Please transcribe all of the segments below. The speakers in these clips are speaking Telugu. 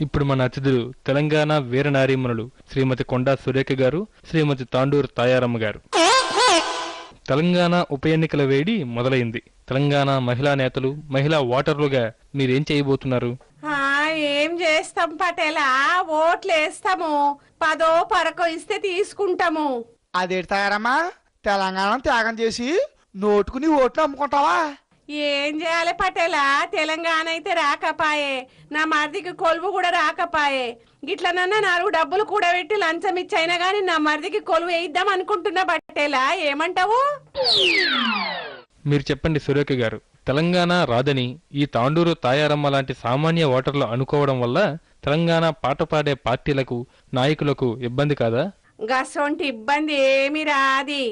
ఇప్పుడు మన అతిథులు తెలంగాణ వీరనారీమణులు శ్రీమతి కొండా సురేఖ గారు, శ్రీమతి తాండూరు తాయారమ్మ గారు. తెలంగాణ ఉప ఎన్నికల వేడి మొదలైంది. తెలంగాణ మహిళా నేతలు, మహిళా ఓటర్లుగా మీరేం చేయబోతున్నారు? ఏం చేస్తాం పటేలా, ఓట్లు వేస్తాము. 10 పరకో ఇస్తే తీసుకుంటాము. అదేంటి తాయారమ్మా, తెలంగాణ త్యాగం చేసి నోటుకుని ఓట్లు అమ్ముకుంటావా? ఏం చేయాలి పటేలా, తెలంగాణ అయితే రాకపాయే, నా మరిదికి కొలువు కూడా రాకపాయే. గిట్లనన్నా 4 డబ్బులు కూడా పెట్టి లంచం ఇచ్చైనా గాని నా మరిదికి కొలువు వేయిద్దాం అనుకుంటున్నా పటేలా, ఏమంటావు? మీరు చెప్పండి సురేఖ గారు. తెలంగాణ రాదని ఈ తాండూరు తాయారమ్మ లాంటి సామాన్య ఓటర్లు అనుకోవడం వల్ల తెలంగాణ పాట పాడే పార్టీలకు, నాయకులకు ఇబ్బంది కాదా? గసొంటి ఇబ్బంది ఏమి రాది.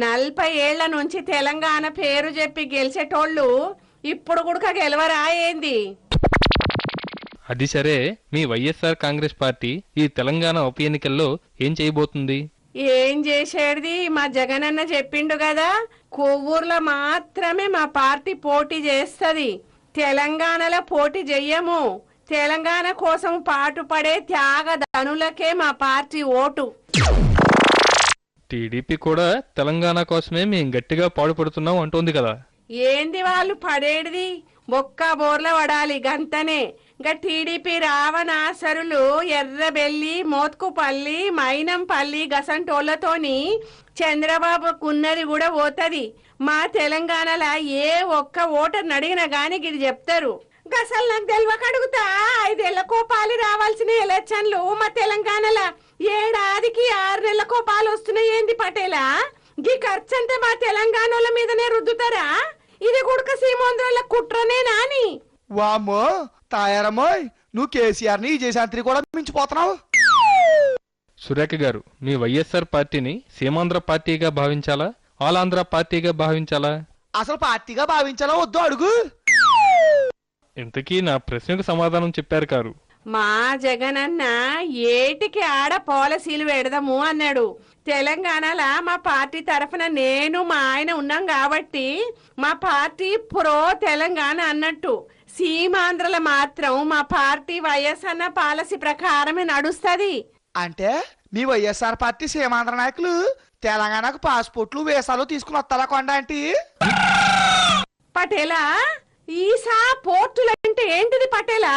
40 ఏళ్ల నుంచి తెలంగాణ పేరు చెప్పి గెలిచేటోళ్ళు ఇప్పుడు కూడా గెలవరా ఏంది? అది సరే, మీ వైఎస్ఆర్ కాంగ్రెస్ పార్టీ ఈ తెలంగాణ ఉప ఎన్నికల్లో ఏం చేయబోతుంది? ఏం చేసేది, మా జగనన్న చెప్పిండు కదా, కొవ్వూర్లో మాత్రమే మా పార్టీ పోటీ చేస్తది. తెలంగాణలో పోటీ చెయ్యము. తెలంగాణ కోసం పాటుపడే త్యాగ ధనులకే మా పార్టీ ఓటు. టీడీపీ కూడా తెలంగాణ కోసమే మేం గట్టిగా పాడుపడుతున్నాం అంటోంది కదా. ఏంది వాళ్ళు పడేడిది, బొక్క బోర్ల పడాలి గంతనే. ఇంకా టీడీపీ రావణాసరులు ఎర్రబెల్లి, మోత్కుపల్లి, మైనంపల్లి గసంటోళ్లతోని చంద్రబాబుకున్నది కూడా పోతది. మా తెలంగాణలో ఏ ఒక్క ఓటర్ అడిగినా గాని ఇది చెప్తారు. గసలు నాకు తెలియక అడుగుతా, 5 ఏళ్ల కోపాలు రావాల్సిన ఎలక్షన్లు మా తెలంగాణలో ఏడాదికి 6 నెలల కోపాలు వస్తున్నాయి. ఏంది పటేలా, ఈ ఖర్చంతా మా తెలంగాణ మీదనే రుద్దుతారా? ఇది గుడక సీమోంధ్రాల కుట్రనే నాని. వామ్మో తాయారమ్మోయ్, నువ్వు కేసీఆర్ ని విజయశాంతిని కూడా మించిపోతున్నావు. సురేఖ గారు, మీ వైఎస్ఆర్ పార్టీని సీమాంధ్ర పార్టీగా భావించాలా, ఆలాంధ్ర పార్టీగా భావించాలా? అసలు పార్టీగా భావించాలా వద్దు అడుగు. ఇంతకీ నా ప్రశ్నకు సమాధానం చెప్పారు కారు. మా జగనన్న ఏటికి ఆడ పాలసీలు పెడదాము అన్నాడు. తెలంగాణలో మా పార్టీ తరఫున నేను మా ఆయన ఉన్నాం కాబట్టి మా పార్టీ ప్రో తెలంగాణ అన్నట్టు. సీమాంధ్రలో మాత్రం మా పార్టీ వైఎస్ఆర్ పాలసీ ప్రకారమే నడుస్తుంది. అంటే మీ వైఎస్ఆర్ పార్టీ సీమాంధ్ర నాయకులు తెలంగాణకు పాస్పోర్ట్లు, వీసాలు తీసుకుని వస్తారా కొండ అంటే? పటేలా, ఈసా పోర్టులు అంటే ఏంటిది పటేలా?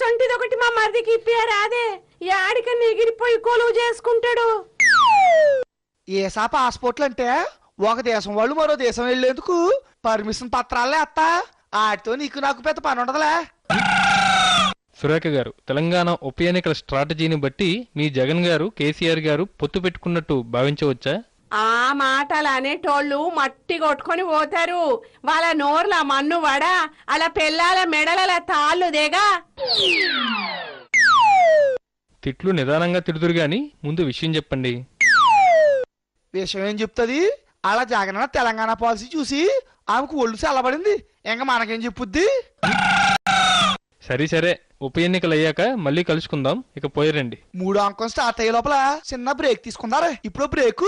సొంటిది ఒకటి మా మరిదికి ఇప్పియారాదే, యాడికన్నా ఎగిరిపోయి కొలువు చేసుకుంటాడు. ఏసా పాస్పోర్ట్లు అంటే ఒక దేశం వాళ్ళు మరో దేశం వెళ్లేందుకు పర్మిషన్ పత్రాలే అత్తా. ఆటితో నీకు నాకు పెద్ద పని ఉండదులే. సురేఖ గారు, తెలంగాణ ఉప ఎన్నికల స్ట్రాటజీని బట్టి మీ జగన్ గారు, కేసీఆర్ గారు పొత్తు పెట్టుకున్నట్టు భావించవచ్చా? ఆ మాటలు అనేటోళ్ళు మట్టి కొట్టుకొని పోతారు. వాళ్ళ నోర్ల మన్ను వడ, అలా పెళ్ళాల మెడల తాళ్ళు దేగా. తిట్లు నిదానంగా తిడుతురు గాని ముందు విషయం చెప్పండి. విషయం ఏం చెప్తుంది? అలా జగనన్న తెలంగాణ పాలసీ చూసి ఆమెకు ఒళ్ళు చల్లబడింది. ఇంకా మనకేం చెప్పుద్ది? సరే, ఉప ఎన్నికలు అయ్యాక మళ్ళీ కలుసుకుందాం. ఇక పోయిరండి. 3 అంకం స్టార్ట్ అయ్యే లోపల చిన్న బ్రేక్ తీసుకుందారా. ఇప్పుడు బ్రేక్.